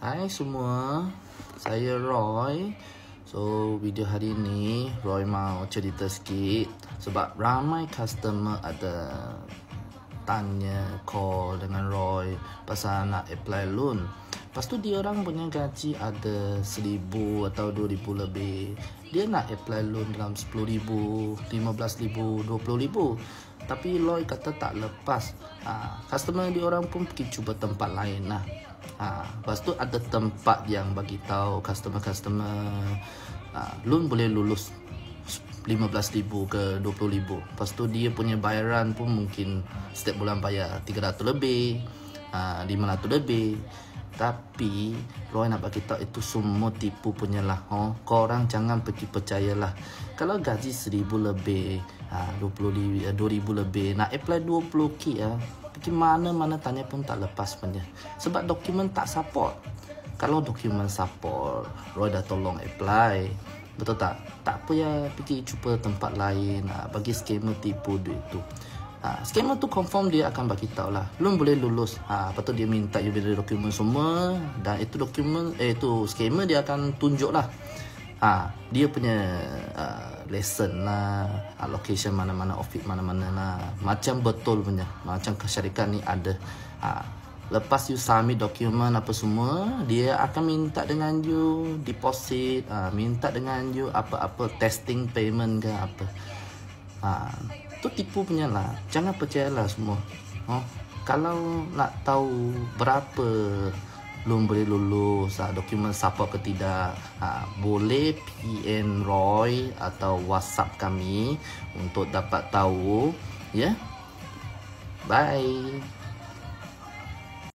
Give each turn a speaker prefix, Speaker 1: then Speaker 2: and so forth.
Speaker 1: Hai semua, saya Roy. So video hari ni Roy mau cerita sikit sebab ramai customer ada tanya call dengan Roy pasal nak apply loan. Lepas tu dia orang punya gaji ada 1,000 atau 2,000 lebih. Dia nak apply loan dalam 10,000, 15,000, 20,000. Tapi Roy kata tak lepas. Customer dia orang pun pergi cuba tempat lain lah. Lepas tu ada tempat yang bagi tahu customer loan boleh lulus 15,000 ke 20,000. Lepas tu dia punya bayaran pun mungkin setiap bulan bayar 300 lebih, 500 lebih. Tapi Roy nak bagi tahu itu semua tipu punya lah. Korang jangan pergi percayalah. Kalau gaji 1,000 lebih, 2,000 lebih, nak apply 20k pergi mana-mana tanya pun tak lepas punya. Sebab dokumen tak support. Kalau dokumen support, Roy dah tolong apply. Betul tak? Tak payah pergi cuba tempat lain bagi scammer tipu duit tu. Scammer tu confirm dia akan bagi tahu lah loan boleh lulus. Lepas tu dia minta you beri dokumen semua. Dan itu dokumen, itu scammer dia akan tunjuk lah dia punya lesson lah, location mana-mana, office mana-mana lah. Macam betul punya, macam syarikat ni ada. Lepas you submit dokumen apa semua, dia akan minta dengan you deposit, minta dengan you apa-apa testing payment ke apa. Tu tipu punya lah. Jangan percayalah semua. Kalau nak tahu berapa loan boleh lulus, dokumen support ke tidak, boleh PM Roy atau WhatsApp kami untuk dapat tahu. Ya. Bye.